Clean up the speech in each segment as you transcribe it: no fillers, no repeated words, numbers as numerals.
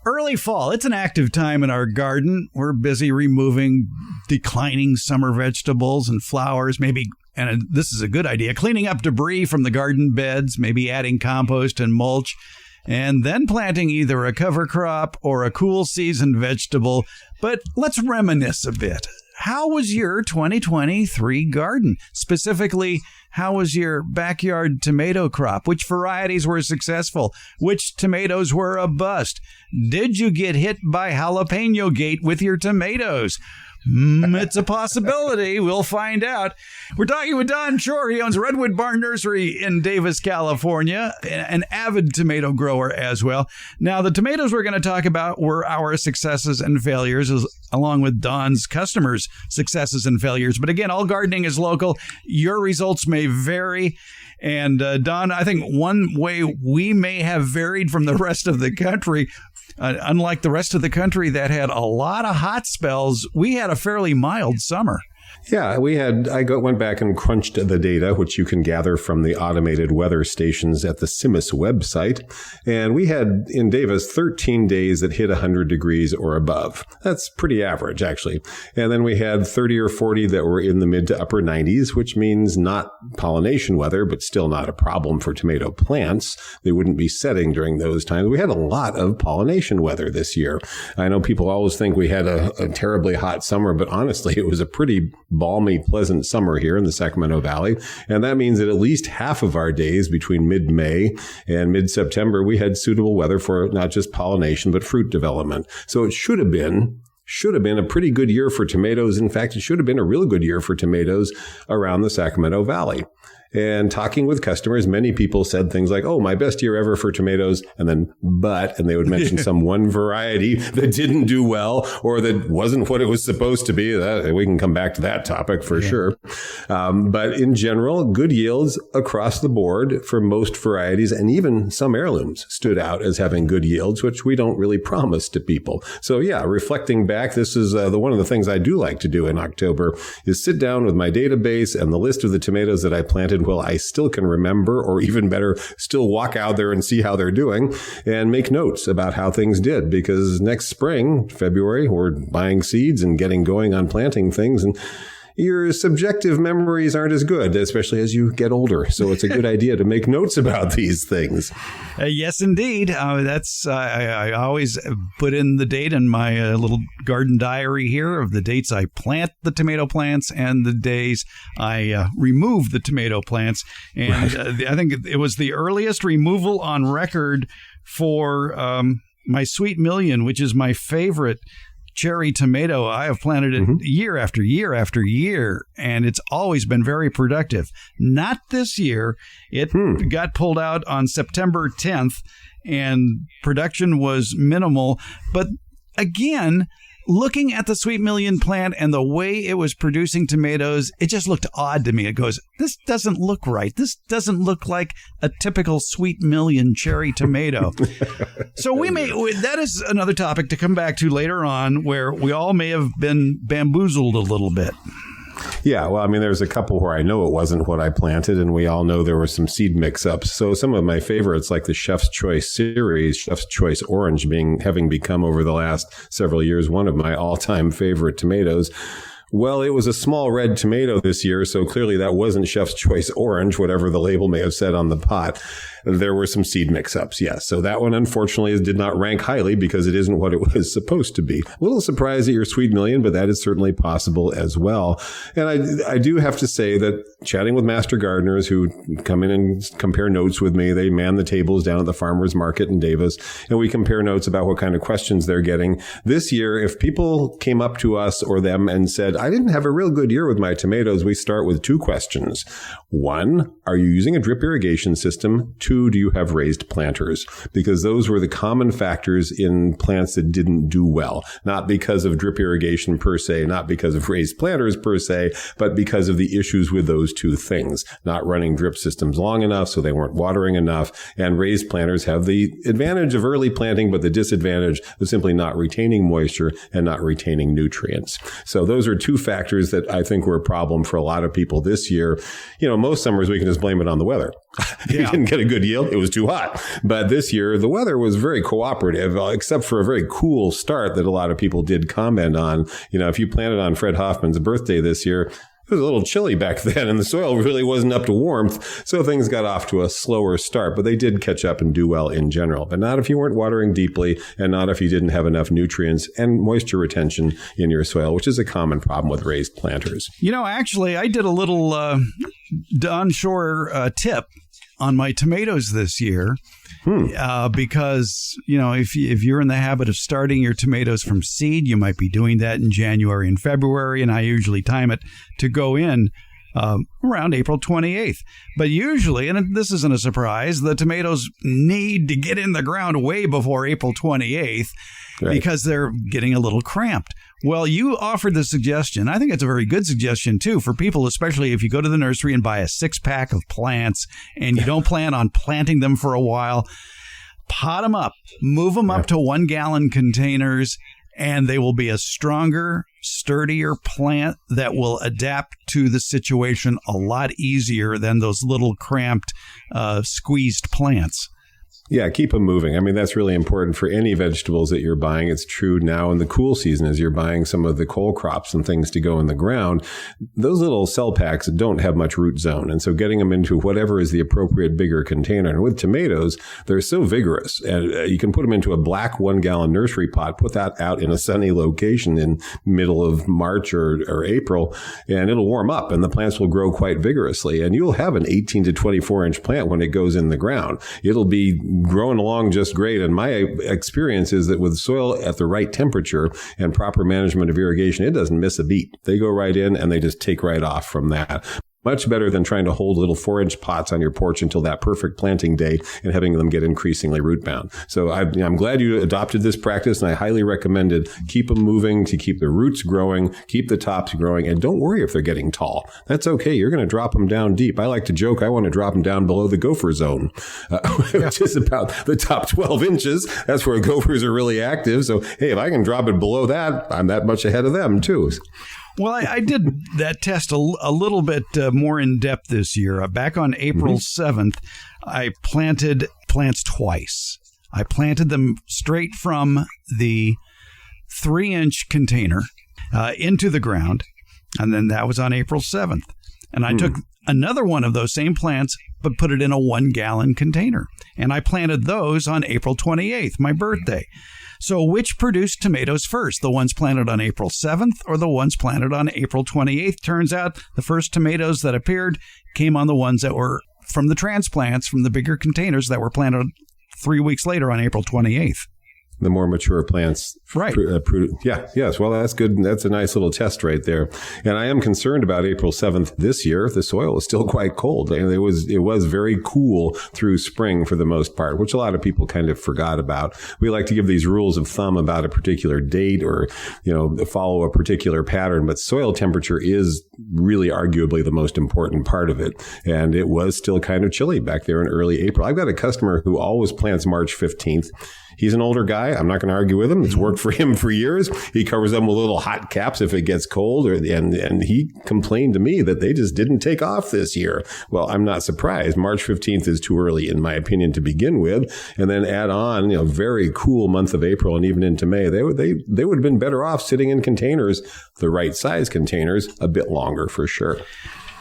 early fall, it's an active time in our garden. We're busy removing declining summer vegetables and flowers, maybe, and this is a good idea, cleaning up debris from the garden beds, maybe adding compost and mulch, and then planting either a cover crop or a cool season vegetable. But let's reminisce a bit. How was your 2023 garden? Specifically, how was your backyard tomato crop? Which varieties were successful? Which tomatoes were a bust? Did you get hit by jalapeno gate with your tomatoes? It's a possibility. We'll find out. We're talking with Don Shor. He owns Redwood Barn Nursery in Davis, California, an avid tomato grower as well. Now, the tomatoes we're going to talk about were our successes and failures, along with Don's customers' successes and failures. But again, all gardening is local. Your results may vary. And Don, I think one way we may have varied from the rest of the country, unlike the rest of the country that had a lot of hot spells, we had a fairly mild summer. Yeah, I went back and crunched the data, which you can gather from the automated weather stations at the CIMIS website. And we had in Davis 13 days that hit 100 degrees or above. That's pretty average, actually. And then we had 30 or 40 that were in the mid to upper 90s, which means not pollination weather, but still not a problem for tomato plants. They wouldn't be setting during those times. We had a lot of pollination weather this year. I know people always think we had a terribly hot summer, but honestly, it was a pretty balmy, pleasant summer here in the Sacramento Valley. And that means that at least half of our days between mid-May and mid-September, we had suitable weather for not just pollination, but fruit development. So it should have been a pretty good year for tomatoes. In fact, it should have been a real good year for tomatoes around the Sacramento Valley. And talking with customers, many people said things like, oh, my best year ever for tomatoes, and then and they would mention some one variety that didn't do well or that wasn't what it was supposed to be. We can come back to that topic for sure. But in general, good yields across the board for most varieties, and even some heirlooms stood out as having good yields, which we don't really promise to people. So yeah, reflecting back, this is one of the things I do like to do in October is sit down with my database and the list of the tomatoes that I planted well, I still can remember, or even better, still walk out there and see how they're doing and make notes about how things did. Because next spring, February, we're buying seeds and getting going on planting things. And your subjective memories aren't as good, especially as you get older. So it's a good idea to make notes about these things. Yes, indeed. I always put in the date in my little garden diary here of the dates I plant the tomato plants and the days I remove the tomato plants. And right. I think it was the earliest removal on record for my Sweet Million, which is my favorite cherry tomato. I have planted it year after year after year, and it's always been very productive. Not this year. It got pulled out on September 10th, and production was minimal. But again, looking at the Sweet Million plant and the way it was producing tomatoes, it just looked odd to me. It goes, this doesn't look right. This doesn't look like a typical Sweet Million cherry tomato. So that is another topic to come back to later on, where we all may have been bamboozled a little bit. Yeah, well, I mean, there's a couple where I know it wasn't what I planted, and we all know there were some seed mix-ups. So some of my favorites, like the Chef's Choice series, Chef's Choice Orange having become over the last several years one of my all-time favorite tomatoes. Well, it was a small red tomato this year, so clearly that wasn't Chef's Choice Orange, whatever the label may have said on the pot. There were some seed mix-ups, yes. So that one, unfortunately, did not rank highly because it isn't what it was supposed to be. A little surprised at your Sweet Million, but that is certainly possible as well. And I do have to say that chatting with master gardeners who come in and compare notes with me, they man the tables down at the farmers market in Davis, and we compare notes about what kind of questions they're getting. This year, if people came up to us or them and said, I didn't have a real good year with my tomatoes, we start with two questions. One, are you using a drip irrigation system? Two, do you have raised planters? Because those were the common factors in plants that didn't do well. Not because of drip irrigation per se, not because of raised planters per se, but because of the issues with those two things. Not running drip systems long enough, so they weren't watering enough. And raised planters have the advantage of early planting, but the disadvantage of simply not retaining moisture and not retaining nutrients. So those are two two factors that I think were a problem for a lot of people this year. Most summers we can just blame it on the weather. You didn't get a good yield. It was too hot. But this year, the weather was very cooperative, except for a very cool start that a lot of people did comment on. If you planted on Fred Hoffman's birthday this year, it was a little chilly back then, and the soil really wasn't up to warmth, so things got off to a slower start. But they did catch up and do well in general. But not if you weren't watering deeply, and not if you didn't have enough nutrients and moisture retention in your soil, which is a common problem with raised planters. Actually, I did a little Don Shor tip on my tomatoes this year. Because, if you're in the habit of starting your tomatoes from seed, you might be doing that in January and February, and I usually time it to go in around April 28th. But usually, and this isn't a surprise, the tomatoes need to get in the ground way before April 28th because they're getting a little cramped. Well, you offered the suggestion. I think it's a very good suggestion, too, for people, especially if you go to the nursery and buy a 6-pack of plants and you don't plan on planting them for a while. Pot them up, move them up to 1-gallon containers, and they will be a stronger, sturdier plant that will adapt to the situation a lot easier than those little cramped, squeezed plants. Yeah, keep them moving. I mean, that's really important for any vegetables that you're buying. It's true now in the cool season as you're buying some of the cole crops and things to go in the ground. Those little cell packs don't have much root zone. And so getting them into whatever is the appropriate bigger container. And with tomatoes, they're so vigorous. And you can put them into a black 1-gallon nursery pot, put that out in a sunny location in middle of March or April, and it'll warm up and the plants will grow quite vigorously. And you'll have an 18 to 24 inch plant when it goes in the ground. It'll be growing along just great. And my experience is that with soil at the right temperature and proper management of irrigation, it doesn't miss a beat. They go right in and they just take right off from that. Much better than trying to hold little 4-inch pots on your porch until that perfect planting day and having them get increasingly root bound. So I'm glad you adopted this practice, and I highly recommend it. Keep them moving to keep the roots growing, keep the tops growing, and don't worry if they're getting tall. That's okay. You're going to drop them down deep. I like to joke I want to drop them down below the gopher zone, which is about the top 12 inches. That's where gophers are really active. So, hey, if I can drop it below that, I'm that much ahead of them, too. Well, I did that test a little bit more in depth this year. Back on April 7th, I planted plants twice. I planted them straight from the 3-inch container into the ground, and then that was on April 7th. And I took another one of those same plants, but put it in a 1-gallon container. And I planted those on April 28th, my birthday. So which produced tomatoes first, the ones planted on April 7th or the ones planted on April 28th? Turns out the first tomatoes that appeared came on the ones that were from the transplants, from the bigger containers that were planted 3 weeks later on April 28th. The more mature plants. Right. Yes. Well, that's good. That's a nice little test right there. And I am concerned about April 7th this year. The soil is still quite cold. And it was very cool through spring for the most part, which a lot of people kind of forgot about. We like to give these rules of thumb about a particular date or, follow a particular pattern. But soil temperature is really arguably the most important part of it. And it was still kind of chilly back there in early April. I've got a customer who always plants March 15th. He's an older guy. I'm not going to argue with him. It's worked for him for years. He covers them with little hot caps if it gets cold. And he complained to me that they just didn't take off this year. Well, I'm not surprised. March 15th is too early, in my opinion, to begin with. And then add on, very cool month of April and even into May. They would have been better off sitting in containers, the right size containers, a bit longer for sure.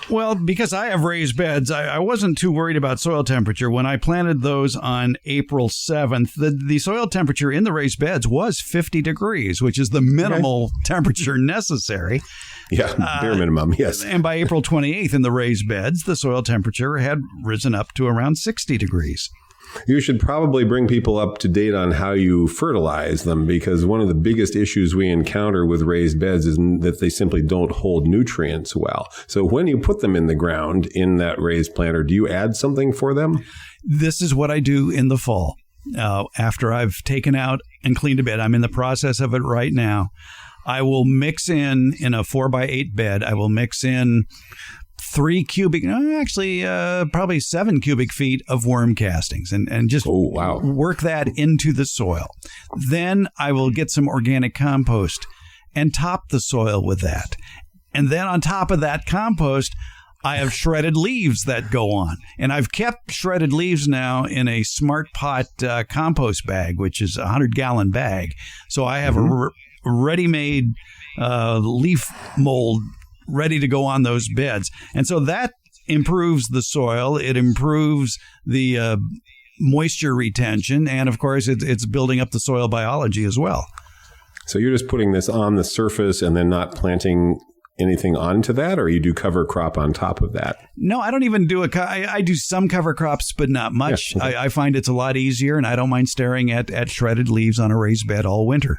Well, because I have raised beds, I wasn't too worried about soil temperature. When I planted those on April 7th, the soil temperature in the raised beds was 50 degrees, which is the minimal temperature necessary. Yeah, bare minimum, yes. And by April 28th in the raised beds, the soil temperature had risen up to around 60 degrees. You should probably bring people up to date on how you fertilize them, because one of the biggest issues we encounter with raised beds is that they simply don't hold nutrients well. So when you put them in the ground in that raised planter, do you add something for them? This is what I do in the fall. After I've taken out and cleaned a bed, I'm in the process of it right now. I will mix in a 4x8 bed, I will mix in 3 cubic, probably 7 cubic feet of worm castings and just work that into the soil. Then I will get some organic compost and top the soil with that. And then on top of that compost, I have shredded leaves that go on. And I've kept shredded leaves now in a Smart Pot compost bag, which is a 100-gallon bag. So I have a ready-made leaf mold ready to go on those beds. And so that improves the soil. It improves the moisture retention. And, of course, it's building up the soil biology as well. So you're just putting this on the surface and then not planting anything onto that, or you do cover crop on top of that? No, I don't even do I do some cover crops, but not much. Yeah, okay. I find it's a lot easier, and I don't mind staring at shredded leaves on a raised bed all winter.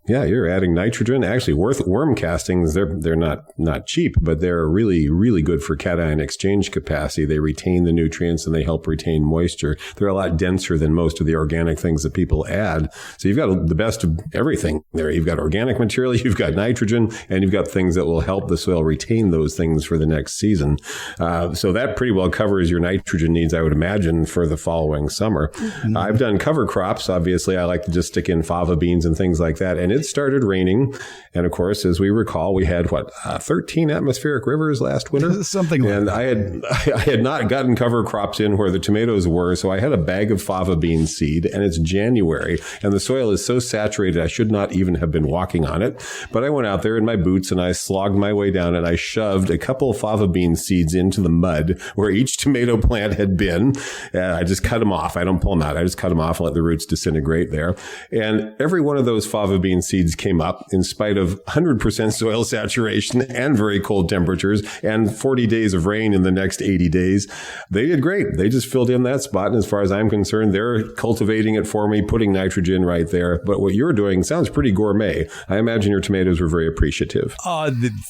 Yeah, you're adding nitrogen. Actually, worm castings, they're not cheap, but they're really, really good for cation exchange capacity. They retain the nutrients and they help retain moisture. They're a lot denser than most of the organic things that people add. So you've got the best of everything there. You've got organic material, you've got nitrogen, and you've got things that will help the soil retain those things for the next season. So that pretty well covers your nitrogen needs, I would imagine, for the following summer. Mm-hmm. I've done cover crops. Obviously, I like to just stick in fava beans and things like that. And it started raining. And of course, as we recall, we had 13 atmospheric rivers last winter. Something like and that. I had not gotten cover crops in where the tomatoes were. So I had a bag of fava bean seed, and it's January, and the soil is so saturated, I should not even have been walking on it. But I went out there in my boots and I slogged my way down, and I shoved a couple of fava bean seeds into the mud where each tomato plant had been. I just cut them off. I don't pull them out. I just cut them off and let the roots disintegrate there. And every one of those fava bean seeds came up in spite of 100% soil saturation and very cold temperatures and 40 days of rain in the next 80 days. They did great. They just filled in that spot. And as far as I'm concerned, they're cultivating it for me, putting nitrogen right there. But what you're doing sounds pretty gourmet. I imagine your tomatoes were very appreciative.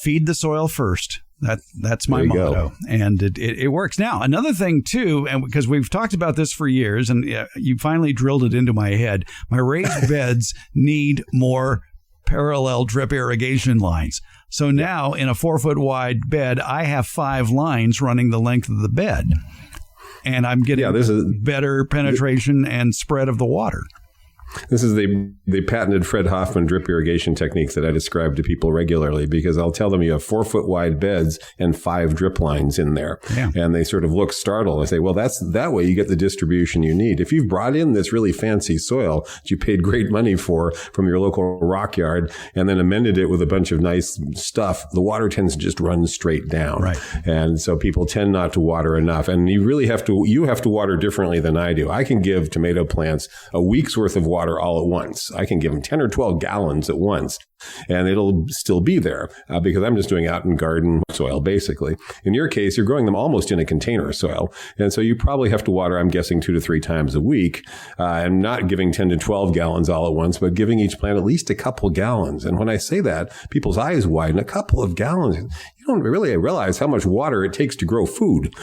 Feed the soil first. That's my motto, and it works. Now, another thing, too, and because we've talked about this for years, and you finally drilled it into my head, my raised beds need more parallel drip irrigation lines. So now, in a 4-foot wide bed, I have 5 lines running the length of the bed, and I'm getting better penetration and spread of the water. This is the patented Fred Hoffman drip irrigation technique that I describe to people regularly, because I'll tell them you have 4-foot wide beds and 5 drip lines in there. Yeah. And they sort of look startled. I say, well, that's that way you get the distribution you need. If you've brought in this really fancy soil that you paid great money for from your local rock yard and then amended it with a bunch of nice stuff, the water tends to just run straight down. Right. And so people tend not to water enough. And you really have to water differently than I do. I can give tomato plants a week's worth of water all at once. I can give them 10 or 12 gallons at once, and it'll still be there because I'm just doing out in garden soil, basically. In your case, you're growing them almost in a container soil. And so you probably have to water, I'm guessing, 2 to 3 times a week, and not giving 10 to 12 gallons all at once, but giving each plant at least a couple gallons. And when I say that, people's eyes widen. A couple of gallons. You don't really realize how much water it takes to grow food.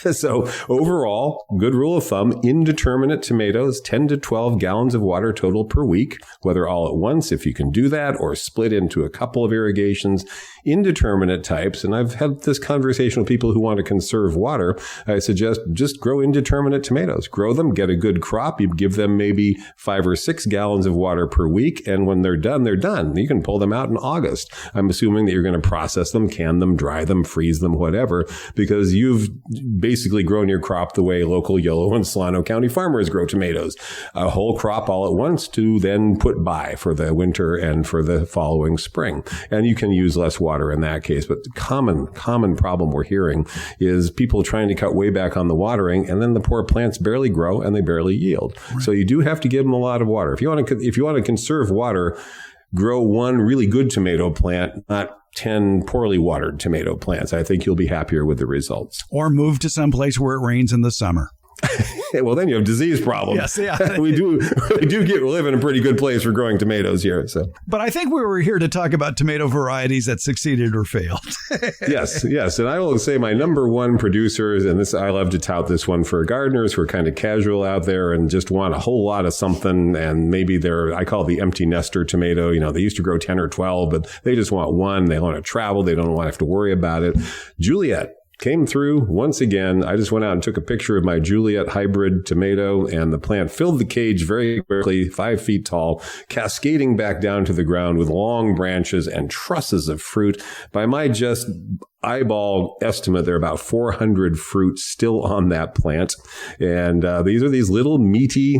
So overall, good rule of thumb, indeterminate tomatoes, 10 to 12 gallons of water total per week, whether all at once, if you can do that, or split into a couple of irrigations. Indeterminate types, and I've had this conversation with people who want to conserve water. I suggest just grow indeterminate tomatoes. Grow them, get a good crop. You give them maybe 5 or 6 gallons of water per week, and when they're done, they're done. You can pull them out in August. I'm assuming that you're going to process them, can them, dry them, freeze them, whatever, because you've basically grown your crop the way local Yolo and Solano County farmers grow tomatoes. A whole crop all at once to then put by for the winter and for the following spring. And you can use less water in that case. But the common problem we're hearing is people trying to cut way back on the watering, and then the poor plants barely grow and they barely yield. Right. So you do have to give them a lot of water. If you want to conserve water, grow one really good tomato plant, not 10 poorly watered tomato plants. I think you'll be happier with the results. Or move to some place where it rains in the summer. Well, then you have disease problems. Yes, yeah. we live in a pretty good place for growing tomatoes here. So, but I think we were here to talk about tomato varieties that succeeded or failed. Yes. And I will say my number one producers, and this I love to tout this one for gardeners who are kind of casual out there and just want a whole lot of something, and maybe I call it the empty nester tomato. You know, they used to grow 10 or 12, but they just want one. They want to travel. They don't want to have to worry about it. Juliet. came through once again. I just went out and took a picture of my Juliet hybrid tomato, and the plant filled the cage very quickly, 5 feet tall, cascading back down to the ground with long branches and trusses of fruit. By my just eyeball estimate, there are about 400 fruits still on that plant. And these are these little meaty,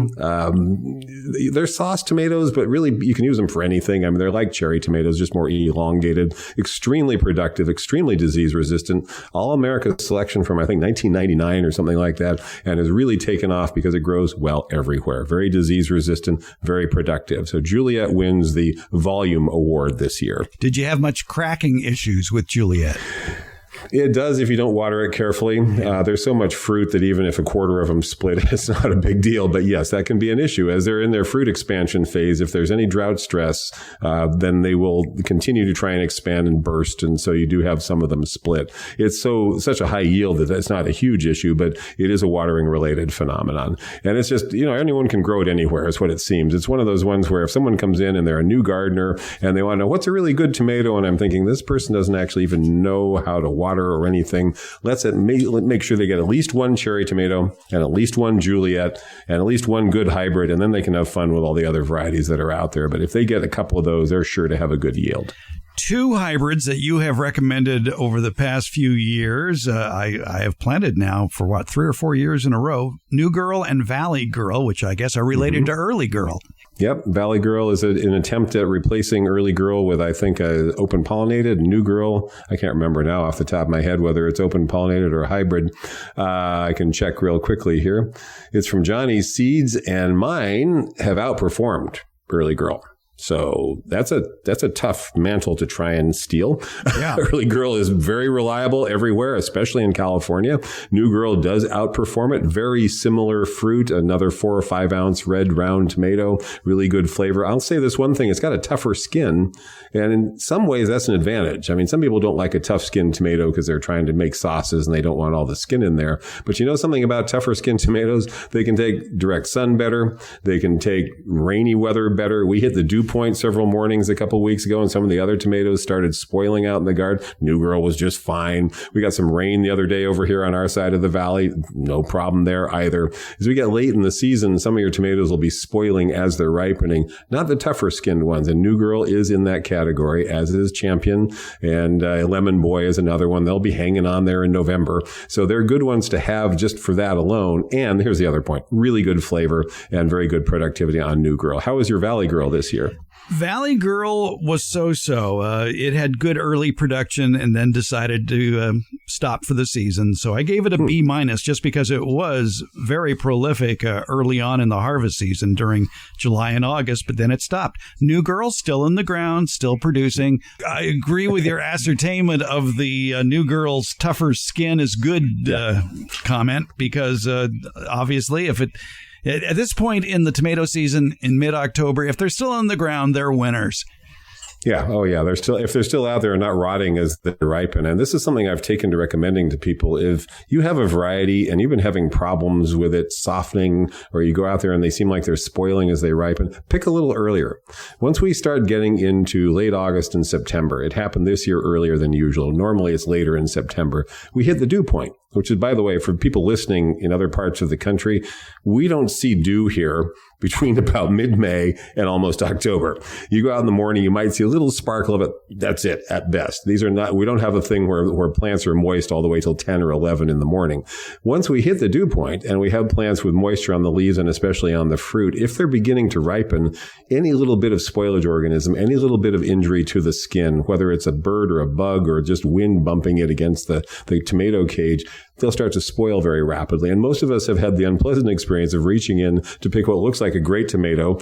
they're sauce tomatoes, but really you can use them for anything. I mean, they're like cherry tomatoes, just more elongated, extremely productive, extremely disease resistant. All America selection from, I think, 1999 or something like that, and has really taken off because it grows well everywhere. Very disease resistant, very productive. So Juliet wins the volume award this year. Did you have much cracking issues with Juliet? It does if you don't water it carefully. There's so much fruit that even if a quarter of them split, it's not a big deal. But yes, that can be an issue. As they're in their fruit expansion phase, if there's any drought stress, then they will continue to try and expand and burst. And so you do have some of them split. It's such a high yield that it's not a huge issue, but it is a watering related phenomenon. And it's just, anyone can grow it anywhere is what it seems. It's one of those ones where if someone comes in and they're a new gardener and they want to know what's a really good tomato, and I'm thinking this person doesn't actually even know how to water or anything, let's make sure they get at least one cherry tomato and at least one Juliet and at least one good hybrid, and then they can have fun with all the other varieties that are out there. But if they get a couple of those, they're sure to have a good yield. 2 hybrids that you have recommended over the past few years. I have planted now for 3 or 4 years in a row. New Girl and Valley Girl, which I guess are related to Early Girl. Yep. Valley Girl is an attempt at replacing Early Girl with, I think, a open pollinated. New Girl, I can't remember now off the top of my head whether it's open pollinated or hybrid. I can check real quickly here. It's from Johnny's Seeds, and mine have outperformed Early Girl. So that's a tough mantle to try and steal. Yeah. Early Girl is very reliable everywhere, especially in California. New Girl does outperform it. Very similar fruit, another 4 or 5 ounce red round tomato, really good flavor. I'll say this one thing, it's got a tougher skin, and in some ways that's an advantage. I mean, some people don't like a tough skinned tomato because they're trying to make sauces and they don't want all the skin in there. But you know something about tougher skinned tomatoes? They can take direct sun better. They can take rainy weather better. We hit the dew point several mornings a couple weeks ago, and some of the other tomatoes started spoiling out in the garden. New Girl was just fine. We got some rain the other day over here on our side of the valley. No problem there either. As we get late in the season, some of your tomatoes will be spoiling as they're ripening, not the tougher skinned ones. And New Girl is in that category, as is Champion, and Lemon Boy is another one. They'll be hanging on there in November. So they're good ones to have just for that alone. And here's the other point. Really good flavor and very good productivity on New Girl. How was your Valley Girl this year? Valley Girl was so-so. It had good early production and then decided to stop for the season. So I gave it a B- just because it was very prolific early on in the harvest season during July and August, but then it stopped. New Girl still in the ground, still producing. I agree with your ascertainment of the New Girl's tougher skin is good comment, because obviously if it... At this point in the tomato season in mid-October, if they're still on the ground, they're winners. Yeah. Oh, yeah. If they're still out there and not rotting as they ripen. And this is something I've taken to recommending to people. If you have a variety and you've been having problems with it softening, or you go out there and they seem like they're spoiling as they ripen, pick a little earlier. Once we start getting into late August and September, it happened this year earlier than usual. Normally it's later in September. We hit the dew point, which is, by the way, for people listening in other parts of the country, we don't see dew here between about mid-May and almost October. You go out in the morning, you might see a little sparkle of it. That's it at best. We don't have a thing where plants are moist all the way till 10 or 11 in the morning. Once we hit the dew point and we have plants with moisture on the leaves and especially on the fruit, if they're beginning to ripen, any little bit of spoilage organism, any little bit of injury to the skin, whether it's a bird or a bug or just wind bumping it against the tomato cage, they'll start to spoil very rapidly. And most of us have had the unpleasant experience of reaching in to pick what looks like a great tomato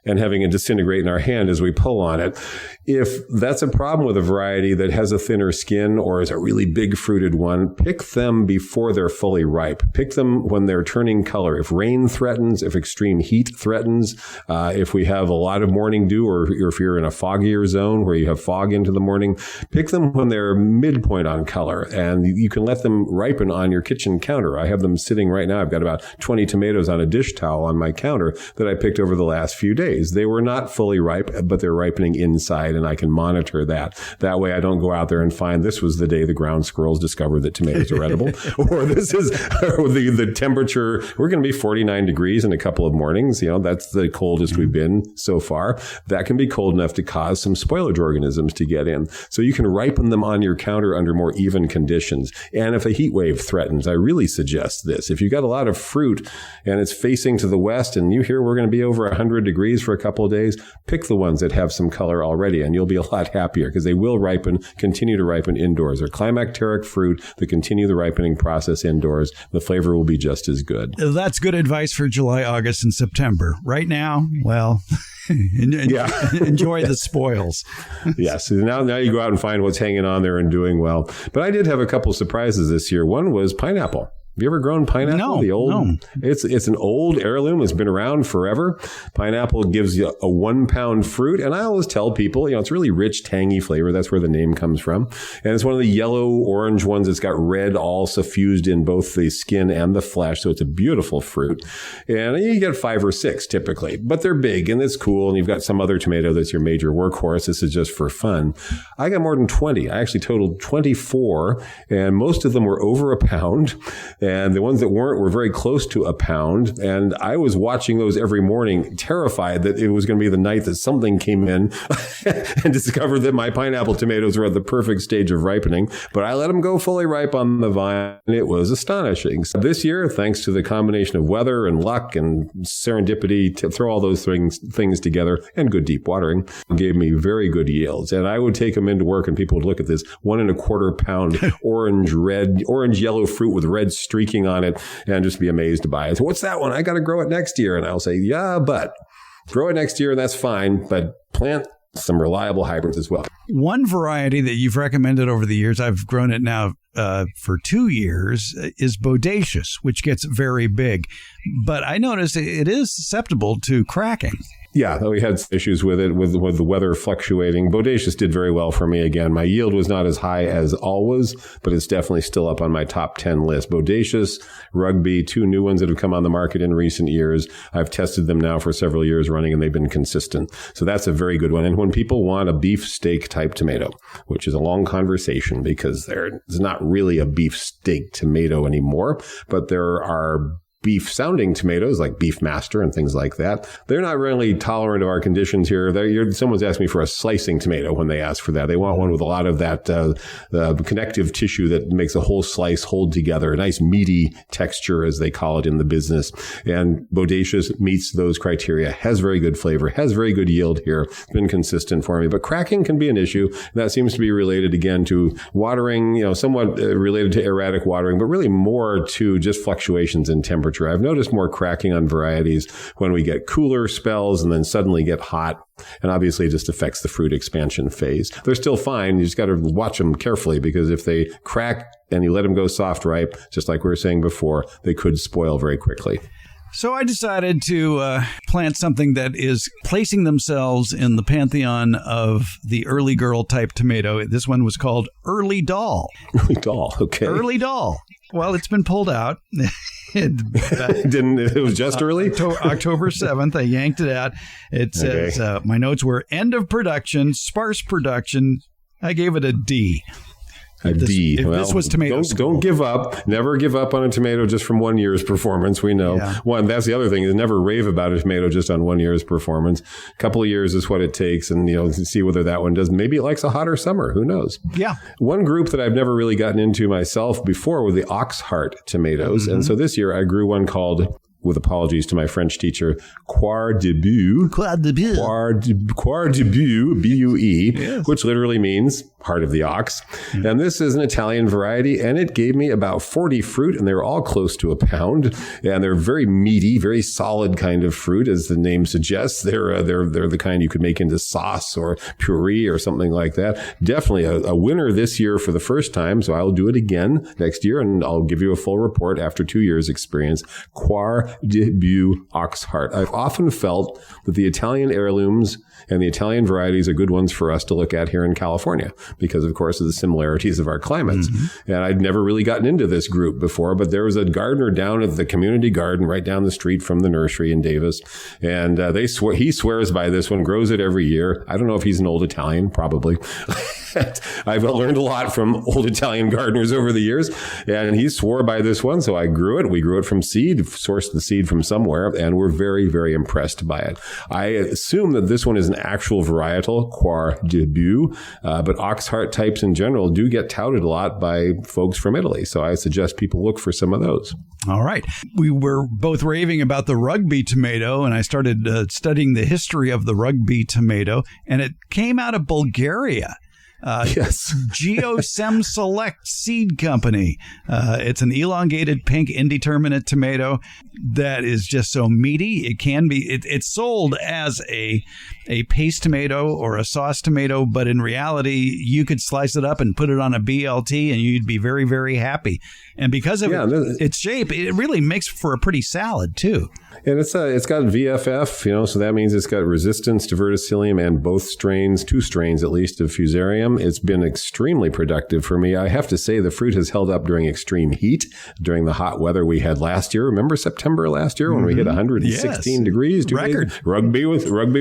and having it disintegrate in our hand as we pull on it. If that's a problem with a variety that has a thinner skin or is a really big fruited one, pick them before they're fully ripe. Pick them when they're turning color. If rain threatens, if extreme heat threatens, if we have a lot of morning dew, or if you're in a foggier zone where you have fog into the morning, pick them when they're midpoint on color, and you can let them ripen on your kitchen counter. I have them sitting right now. I've got about 20 tomatoes on a dish towel on my counter that I picked over the last few days. ways. They were not fully ripe, but they're ripening inside, and I can monitor that. That way I don't go out there and find this was the day the ground squirrels discovered that tomatoes are edible, or this is the temperature. We're going to be 49 degrees in a couple of mornings. That's the coldest we've been so far. That can be cold enough to cause some spoilage organisms to get in. So you can ripen them on your counter under more even conditions. And if a heat wave threatens, I really suggest this. If you've got a lot of fruit and it's facing to the west and you hear we're going to be over 100 degrees for a couple of days, pick the ones that have some color already and you'll be a lot happier because they will continue to ripen indoors. They're climacteric fruit that continue the ripening process indoors. The flavor will be just as good. That's good advice for July, August, and September. Right now, well, enjoy the spoils. Yes. Now you go out and find what's hanging on there and doing well. But I did have a couple surprises this year. One was pineapple. Have you ever grown pineapple? No. It's an old heirloom. It's been around forever. Pineapple gives you a 1 pound fruit. And I always tell people, it's really rich, tangy flavor. That's where the name comes from. And it's one of the yellow orange ones that's got red all suffused in both the skin and the flesh. So it's a beautiful fruit. And you get 5 or 6 typically, but they're big and it's cool. And you've got some other tomato that's your major workhorse. This is just for fun. I got more than 20. I actually totaled 24 and most of them were over a pound. And the ones that weren't were very close to a pound. And I was watching those every morning, terrified that it was going to be the night that something came in and discovered that my pineapple tomatoes were at the perfect stage of ripening. But I let them go fully ripe on the vine. It was astonishing. So this year, thanks to the combination of weather and luck and serendipity to throw all those things together and good deep watering, gave me very good yields. And I would take them into work and people would look at this 1 1/4 pound orange yellow fruit with red streaking on it and just be amazed by it. So what's that one? I got to grow it next year. And I'll say, yeah, but grow it next year and that's fine. But plant some reliable hybrids as well. One variety that you've recommended over the years, I've grown it now for 2 years, is bodacious, which gets very big. But I noticed it is susceptible to cracking. Yeah, we had issues with it, with the weather fluctuating. Bodacious did very well for me again. My yield was not as high as always, but it's definitely still up on my top 10 list. Bodacious, Rugby, 2 new ones that have come on the market in recent years. I've tested them now for several years running, and they've been consistent. So that's a very good one. And when people want a beef steak type tomato, which is a long conversation because there's not really a beef steak tomato anymore, but there are beef sounding tomatoes like Beef Master and things like that. They're not really tolerant of our conditions here. Someone's asked me for a slicing tomato when they ask for that. They want one with a lot of that connective tissue that makes a whole slice hold together, a nice meaty texture, as they call it in the business. And bodacious meets those criteria, has very good flavor, has very good yield here. It's been consistent for me. But cracking can be an issue. That seems to be related again to watering, somewhat related to erratic watering, but really more to just fluctuations in temperature. I've noticed more cracking on varieties when we get cooler spells and then suddenly get hot. And obviously it just affects the fruit expansion phase. They're still fine. You just got to watch them carefully because if they crack and you let them go soft ripe, just like we were saying before, they could spoil very quickly. So I decided to plant something that is placing themselves in the pantheon of the early girl type tomato. This one was called Early Doll. Early Doll, okay. Early Doll. Well, it's been pulled out. It was just early? October 7th. I yanked it out. It says, my notes were end of production, sparse production. I gave it a D. D. This was tomato. Don't give up. Never give up on a tomato just from 1 year's performance. We know. Yeah. That's the other thing is never rave about a tomato just on 1 year's performance. A couple of years is what it takes, and see whether that one does. Maybe it likes a hotter summer. Who knows? Yeah. One group that I've never really gotten into myself before were the Oxheart tomatoes, and so this year I grew one called, with apologies to my French teacher, Coir de Bue, B-U-E, yes, which literally means heart of the ox. Mm-hmm. And this is an Italian variety, and it gave me about 40 fruit, and they were all close to a pound. And they're very meaty, very solid kind of fruit, as the name suggests. They're the kind you could make into sauce or puree or something like that. Definitely a winner this year for the first time, so I'll do it again next year, and I'll give you a full report after 2 years' experience. Coir de Oxheart. I've often felt that the Italian heirlooms and the Italian varieties are good ones for us to look at here in California because, of course, of the similarities of our climates. Mm-hmm. And I'd never really gotten into this group before, but there was a gardener down at the community garden right down the street from the nursery in Davis. And he swears by this one, grows it every year. I don't know if he's an old Italian, probably. I've learned a lot from old Italian gardeners over the years, and he swore by this one. So I grew it. We grew it from seed, sourced the seed from somewhere, and we're very, very impressed by it. I assume that this one is an actual varietal, Coir debut, but Oxheart types in general do get touted a lot by folks from Italy. So I suggest people look for some of those. All right. We were both raving about the Rugby tomato, and I started studying the history of the Rugby tomato, and it came out of Bulgaria. Yes. Geosem Select Seed Company. It's an elongated pink indeterminate tomato that is just so meaty. It can be, it's sold as a paste tomato or a sauce tomato, but in reality, you could slice it up and put it on a BLT and you'd be very, very happy. And because of its shape, it really makes for a pretty salad too. And it's got VFF, so that means it's got resistance to verticillium and both strains, 2 strains at least of fusarium. It's been extremely productive for me. I have to say the fruit has held up during extreme heat, during the hot weather we had last year. Remember September last year when we hit 116 degrees? Record. Rugby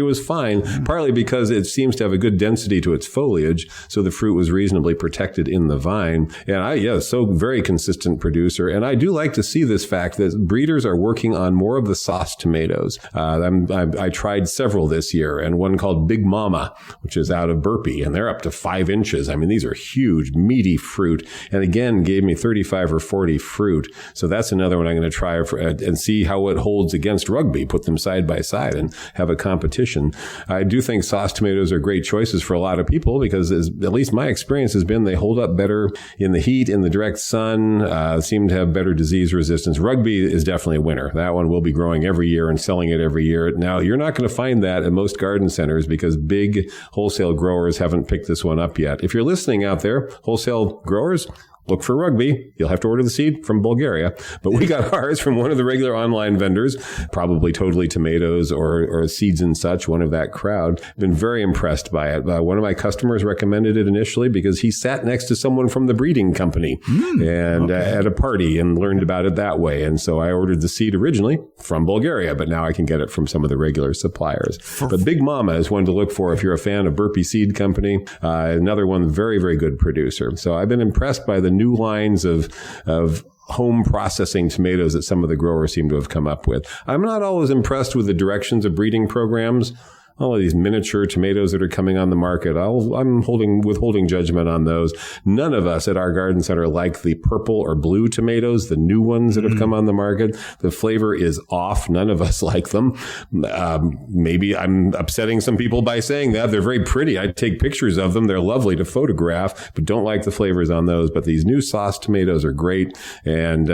was fine, partly because it seems to have a good density to its foliage, so the fruit was reasonably protected in the vine. And so very consistent producer. And I do like to see this fact that breeders are working on more of the sauce tomatoes. I tried several this year, and one called Big Mama, which is out of Burpee, and they're up to 5 inches. I mean, these are huge, meaty fruit, and again, gave me 35 or 40 fruit. So that's another one I'm going to try and see how it holds against Rugby, put them side by side and have a competition. I do think sauce tomatoes are great choices for a lot of people because at least my experience has been they hold up better in the heat, in the direct sun, seem to have better disease resistance. Rugby is definitely a winner. That one will be growing every year and selling it every year. Now, you're not going to find that at most garden centers because big wholesale growers haven't picked this one up yet. If you're listening out there, wholesale growers, look for Rugby. You'll have to order the seed from Bulgaria. But we got ours from one of the regular online vendors, probably Totally Tomatoes or Seeds and Such, one of that crowd. Been very impressed by it. One of my customers recommended it initially because he sat next to someone from the breeding company at a party and learned about it that way. And so I ordered the seed originally from Bulgaria, but now I can get it from some of the regular suppliers. But Big Mama is one to look for if you're a fan of Burpee Seed Company. Another one, very, very good producer. So I've been impressed by the new lines of home processing tomatoes that some of the growers seem to have come up with. I'm not always impressed with the directions of breeding programs. All of these miniature tomatoes that are coming on the market, I'm withholding judgment on those. None of us at our garden center like the purple or blue tomatoes, the new ones that have come on the market. The flavor is off. None of us like them. Maybe I'm upsetting some people by saying that. They're very pretty. I take pictures of them. They're lovely to photograph, but don't like the flavors on those. But these new sauce tomatoes are great. And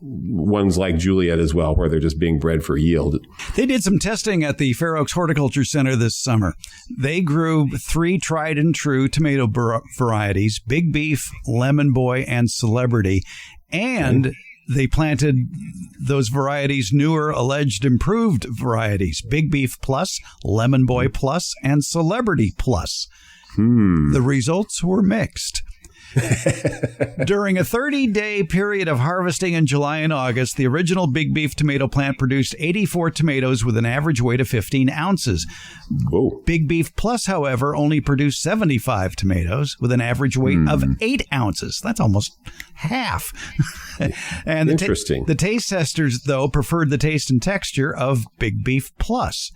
ones like Juliet as well, where they're just being bred for yield. They did some testing at the Fair Oaks Horticulture Center this summer. They grew 3 tried and true tomato varieties, Big Beef, Lemon Boy, and Celebrity. And they planted those varieties, newer, alleged improved varieties, Big Beef Plus, Lemon Boy Plus, and Celebrity Plus. The results were mixed. During a 30-day period of harvesting in July and August, the original Big Beef tomato plant produced 84 tomatoes with an average weight of 15 ounces. Whoa. Big Beef Plus, however, only produced 75 tomatoes with an average weight of 8 ounces. That's almost half. And Interesting. The taste testers, though, preferred the taste and texture of Big Beef Plus.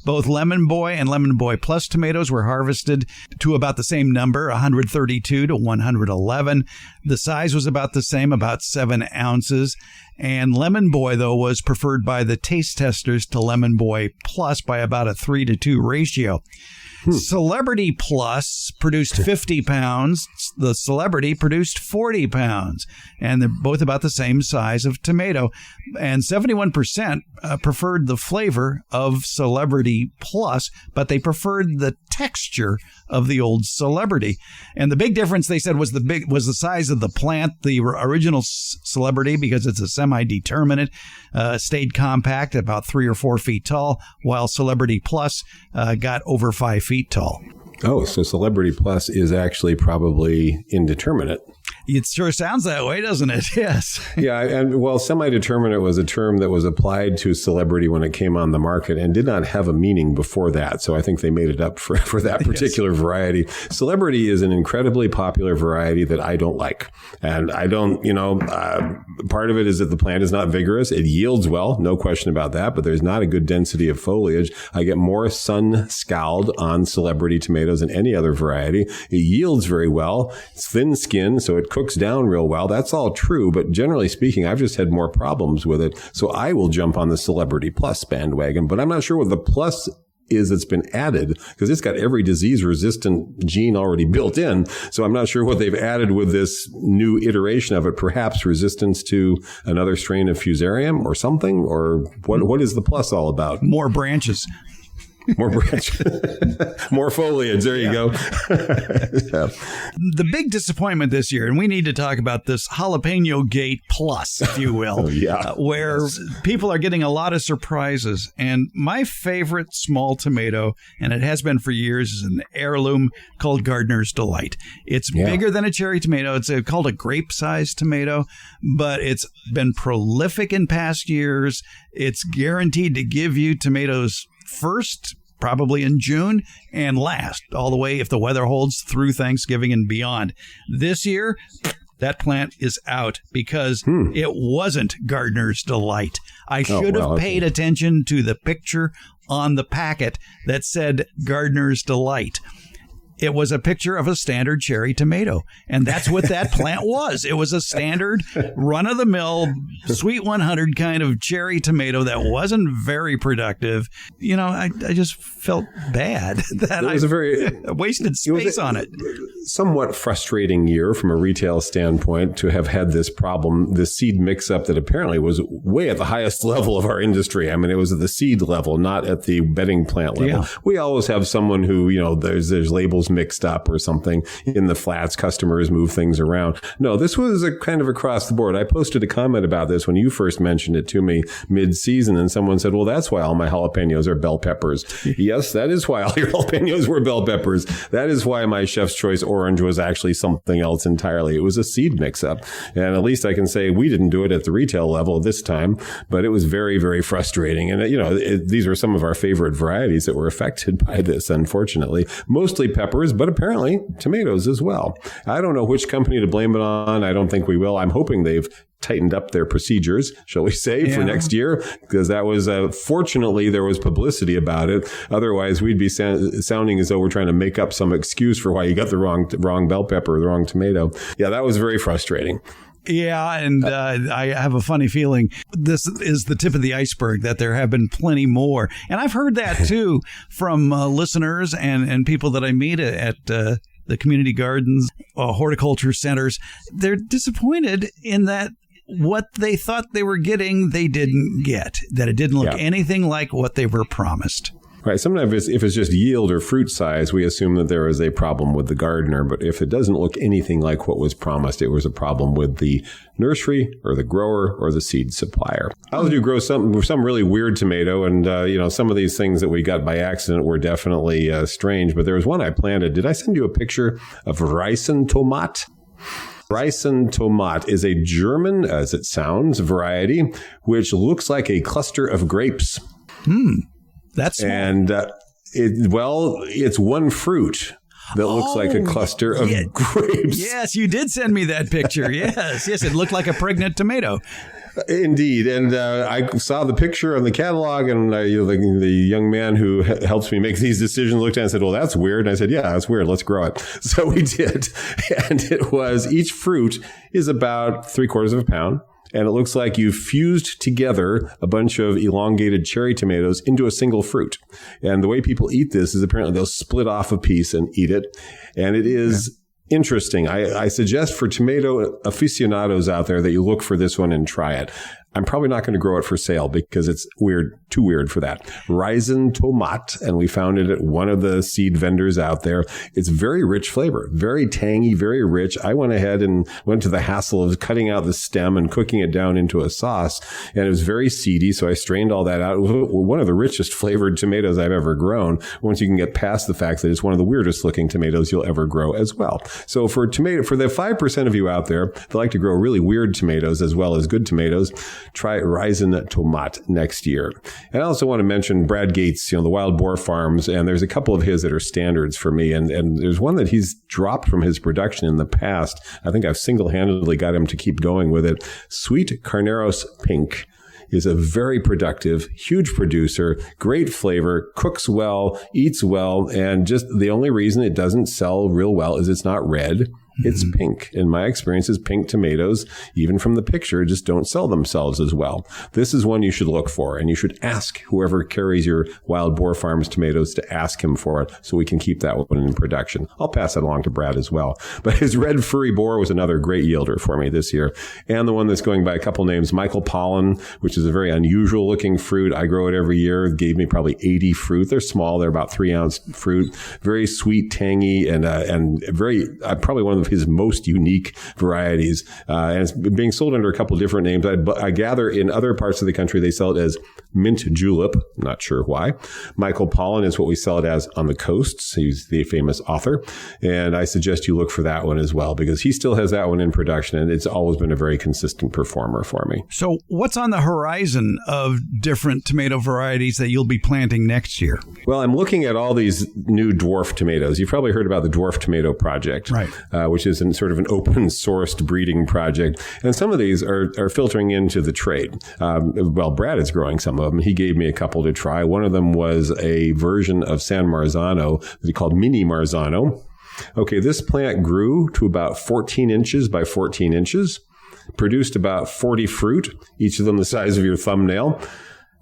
Both Lemon Boy and Lemon Boy Plus tomatoes were harvested to about the same number, 132 to 111. The size was about the same, about 7 ounces. And Lemon Boy, though, was preferred by the taste testers to Lemon Boy Plus by about a 3-to-2 ratio. Celebrity Plus produced 50 pounds. The Celebrity produced 40 pounds. And they're both about the same size of tomato. And 71% preferred the flavor of Celebrity Plus, but they preferred the texture of the old Celebrity. And the big difference, they said, was the size of the plant. The original Celebrity, because it's a semi-determinate, stayed compact, about 3 or 4 feet tall, while Celebrity Plus got over 5 feet tall. Oh, so Celebrity Plus is actually probably indeterminate. It sure sounds that way, doesn't it? Yes. Yeah, and well, semi-determinate was a term that was applied to Celebrity when it came on the market and did not have a meaning before that. So I think they made it up for that particular variety. Celebrity is an incredibly popular variety that I don't like. And I don't, part of it is that the plant is not vigorous. It yields well, no question about that, but there's not a good density of foliage. I get more sun scald on Celebrity tomatoes than any other variety. It yields very well. It's thin skin, so it cooks down real well. That's all true, but generally speaking, I've just had more problems with it. So I will jump on the Celebrity Plus bandwagon, but I'm not sure what the plus is that's been added, because it's got every disease-resistant gene already built in. So I'm not sure what they've added with this new iteration of it. Perhaps resistance to another strain of fusarium or something, or what is the plus all about? More branches. More branch, more foliage. There you go. Yeah. The big disappointment this year, and we need to talk about this Jalapeno Gate Plus, if you will, where people are getting a lot of surprises. And my favorite small tomato, and it has been for years, is an heirloom called Gardener's Delight. It's bigger than a cherry tomato. It's called a grape-sized tomato, but it's been prolific in past years. It's guaranteed to give you tomatoes first, probably in June, and last all the way, if the weather holds, through Thanksgiving and beyond. This year, that plant is out because it wasn't Gardener's Delight. I should have paid attention to the picture on the packet that said Gardener's Delight. It was a picture of a standard cherry tomato, and that's what that plant was. It was a standard, run-of-the-mill, Sweet 100 kind of cherry tomato that wasn't very productive. I just felt bad that I wasted space on it. Somewhat frustrating year from a retail standpoint to have had this problem, this seed mix-up that apparently was way at the highest level of our industry. I mean, it was at the seed level, not at the bedding plant level. Yeah. We always have someone who, there's labels mixed up or something in the flats. Customers move things around. No, this was a kind of across the board. I posted a comment about this when you first mentioned it to me mid-season, and someone said, well, that's why all my jalapenos are bell peppers. Yes, that is why all your jalapenos were bell peppers. That is why my Chef's Choice orange was actually something else entirely. It was a seed mix-up. And at least I can say we didn't do it at the retail level this time, but it was very, very frustrating. And, these are some of our favorite varieties that were affected by this, unfortunately. Mostly peppers, but apparently tomatoes as well. I don't know which company to blame it on. I don't think we will. I'm hoping they've tightened up their procedures, shall we say, for next year, because that was, fortunately, there was publicity about it. Otherwise, we'd be sounding as though we're trying to make up some excuse for why you got the wrong bell pepper or the wrong tomato. Yeah, that was very frustrating. Yeah, and I have a funny feeling this is the tip of the iceberg, that there have been plenty more. And I've heard that, too, from listeners and people that I meet at the community gardens, horticulture centers. They're disappointed in that what they thought they were getting, they didn't get, that it didn't look anything like what they were promised. Right. Sometimes if it's just yield or fruit size, we assume that there is a problem with the gardener. But if it doesn't look anything like what was promised, it was a problem with the nursery or the grower or the seed supplier. I was to grow some really weird tomato. And, some of these things that we got by accident were definitely strange. But there was one I planted. Did I send you a picture of Risentomat? Risentomat is a German, as it sounds, variety, which looks like a cluster of grapes. That's small. And it's one fruit that looks like a cluster of grapes. Yes, you did send me that picture. Yes, it looked like a pregnant tomato. Indeed. And I saw the picture on the catalog, and the young man who helps me make these decisions looked at it and said, well, that's weird. And I said, yeah, that's weird. Let's grow it. So we did. And each fruit is about 3/4 of a pound. And it looks like you've fused together a bunch of elongated cherry tomatoes into a single fruit. And the way people eat this is apparently they'll split off a piece and eat it. And it is interesting. I suggest for tomato aficionados out there that you look for this one and try it. I'm probably not going to grow it for sale because it's too weird for that. Raisin-Tomat, and we found it at one of the seed vendors out there. It's very rich flavor, very tangy, very rich. I went ahead and went to the hassle of cutting out the stem and cooking it down into a sauce, and it was very seedy, so I strained all that out. It was one of the richest flavored tomatoes I've ever grown, once you can get past the fact that it's one of the weirdest looking tomatoes you'll ever grow as well. So for the 5% of you out there that like to grow really weird tomatoes as well as good tomatoes, try Raisin-Tomat next year. And I also want to mention Brad Gates, the Wild Boar Farms, and there's a couple of his that are standards for me. And there's one that he's dropped from his production in the past. I think I've single-handedly got him to keep going with it. Sweet Carneros Pink is a very productive, huge producer, great flavor, cooks well, eats well, and just the only reason it doesn't sell real well is it's not red. It's pink. In my experiences, pink tomatoes, even from the picture, just don't sell themselves as well. This is one you should look for, and you should ask whoever carries your Wild Boar Farms tomatoes to ask him for it so we can keep that one in production. I'll pass that along to Brad as well. But his red furry boar was another great yielder for me this year. And the one that's going by a couple names, Michael Pollen, which is a very unusual looking fruit. I grow it every year. It gave me probably 80 fruit. They're small. They're about 3-ounce fruit. Very sweet, tangy, and very, probably one of his most unique varieties. And it's being sold under a couple different names. I gather in other parts of the country, they sell it as mint julep. Not sure why. Michael Pollen is what we sell it as on the coasts. He's the famous author. And I suggest you look for that one as well, because he still has that one in production, and it's always been a very consistent performer for me. So what's on the horizon of different tomato varieties that you'll be planting next year? Well, I'm looking at all these new dwarf tomatoes. You've probably heard about the Dwarf Tomato Project, right? Which is sort of an open-sourced breeding project. And some of these are filtering into the trade. Well, Brad is growing some of them. He gave me a couple to try. One of them was a version of San Marzano that he called Mini Marzano. Okay, this plant grew to about 14 inches by 14 inches, produced about 40 fruit, each of them the size of your thumbnail.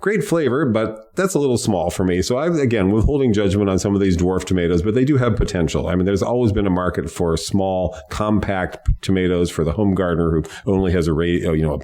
Great flavor, but that's a little small for me. So I'm, again, withholding judgment on some of these dwarf tomatoes, but they do have potential. I mean, there's always been a market for small, compact tomatoes for the home gardener who only has a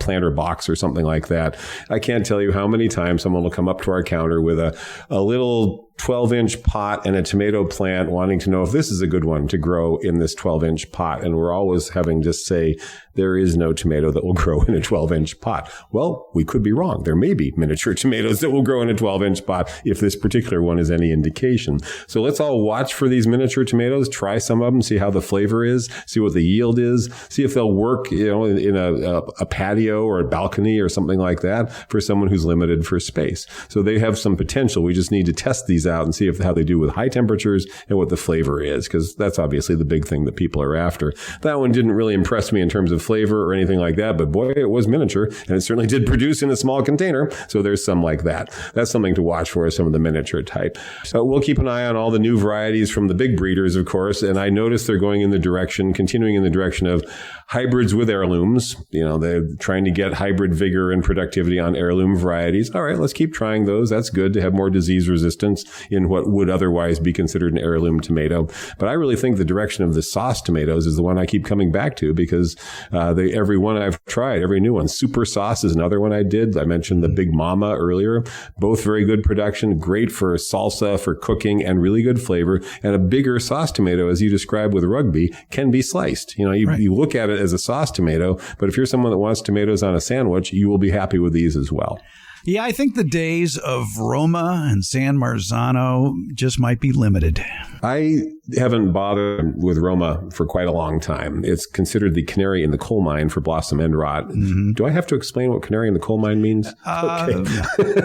planter box or something like that. I can't tell you how many times someone will come up to our counter with a little 12-inch pot and a tomato plant wanting to know if this is a good one to grow in this 12-inch pot. And we're always having to say, there is no tomato that will grow in a 12-inch pot. Well, we could be wrong. There may be miniature tomatoes that will grow in a 12-inch pot if this particular one is any indication. So let's all watch for these miniature tomatoes, try some of them, see how the flavor is, see what the yield is, see if they'll work, in a patio or a balcony or something like that for someone who's limited for space. So they have some potential. We just need to test these out and see how they do with high temperatures and what the flavor is, because that's obviously the big thing that people are after. That one didn't really impress me in terms of flavor or anything like that, but boy, it was miniature, and it certainly did produce in a small container. So there's some like that. That's something to watch for, some of the miniature type. So we'll keep an eye on all the new varieties from the big breeders, of course, and I noticed they're continuing in the direction of hybrids with heirlooms. They're trying to get hybrid vigor and productivity on heirloom varieties. All right, let's keep trying those. That's good to have more disease resistance in what would otherwise be considered an heirloom tomato. But I really think the direction of the sauce tomatoes is the one I keep coming back to, because every one I've tried, every new one. Super sauce is another one I did. I mentioned the Big Mama earlier. Both very good production, great for salsa, for cooking, and really good flavor. And a bigger sauce tomato, as you described with Rugby, can be sliced. You look at it as a sauce tomato, but if you're someone that wants tomatoes on a sandwich, you will be happy with these as well. Yeah, I think the days of Roma and San Marzano just might be limited. I haven't bothered with Roma for quite a long time. It's considered the canary in the coal mine for blossom end rot. Mm-hmm. Do I have to explain what canary in the coal mine means? Okay.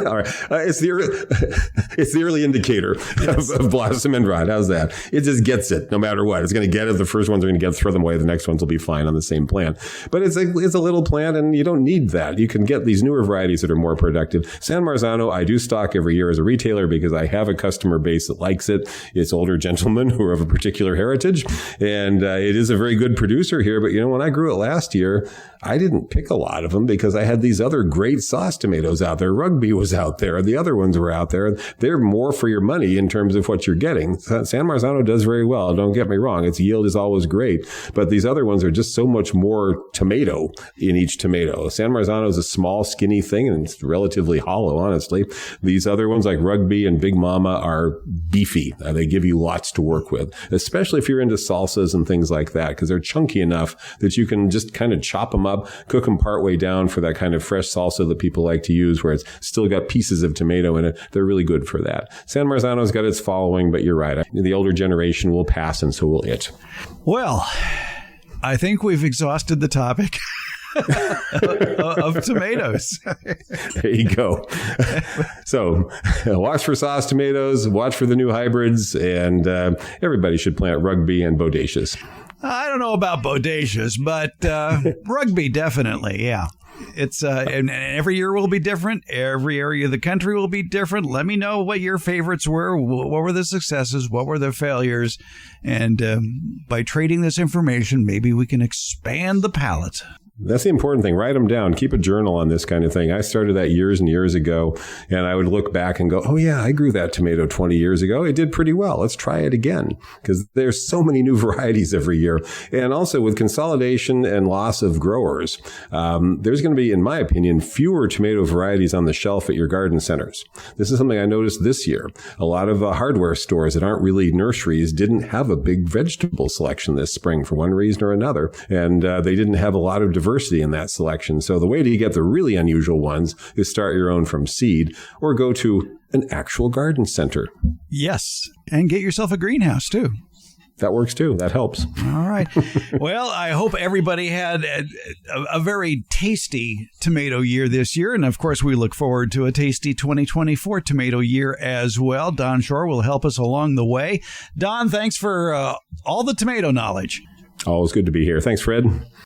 All right. It's the early indicator of blossom end rot. How's that? It just gets it no matter what. It's going to get it. The first ones are going to throw them away. The next ones will be fine on the same plant. But it's a little plant, and you don't need that. You can get these newer varieties that are more productive. San Marzano, I do stock every year as a retailer because I have a customer base that likes it. It's older gentlemen who are of a particular heritage, and it is a very good producer here. But when I grew it last year, I didn't pick a lot of them because I had these other great sauce tomatoes out there. Rugby was out there. The other ones were out there. They're more for your money in terms of what you're getting. San Marzano does very well. Don't get me wrong. Its yield is always great. But these other ones are just so much more tomato in each tomato. San Marzano is a small, skinny thing, and it's relatively hollow, honestly. These other ones like Rugby and Big Mama are beefy. They give you lots to work with, especially if you're into salsas and things like that, because they're chunky enough that you can just kind of chop them up, cook them partway down for that kind of fresh salsa that people like to use where it's still got pieces of tomato in it. They're really good for that. San Marzano's got its following, but you're right. The older generation will pass, and so will it. Well, I think we've exhausted the topic of tomatoes. There you go. So watch for sauce tomatoes, watch for the new hybrids, and everybody should plant Rugby and Bodacious. I don't know about Bodacious, but Rugby definitely, yeah. It's and every year will be different. Every area of the country will be different. Let me know what your favorites were. What were the successes? What were the failures? And by trading this information, maybe we can expand the palette. That's the important thing. Write them down. Keep a journal on this kind of thing. I started that years and years ago, and I would look back and go, oh, yeah, I grew that tomato 20 years ago. It did pretty well. Let's try it again, because there's so many new varieties every year. And also with consolidation and loss of growers, there's going to be, in my opinion, fewer tomato varieties on the shelf at your garden centers. This is something I noticed this year. A lot of hardware stores that aren't really nurseries didn't have a big vegetable selection this spring for one reason or another, and they didn't have a lot of diversity in that selection. So the way to get the really unusual ones is start your own from seed or go to an actual garden center. Yes, and get yourself a greenhouse too. That works too. That helps. All right. Well, I hope everybody had a very tasty tomato year this year. And of course, we look forward to a tasty 2024 tomato year as well. Don Shor will help us along the way. Don, thanks for all the tomato knowledge. Always good to be here. Thanks, Fred.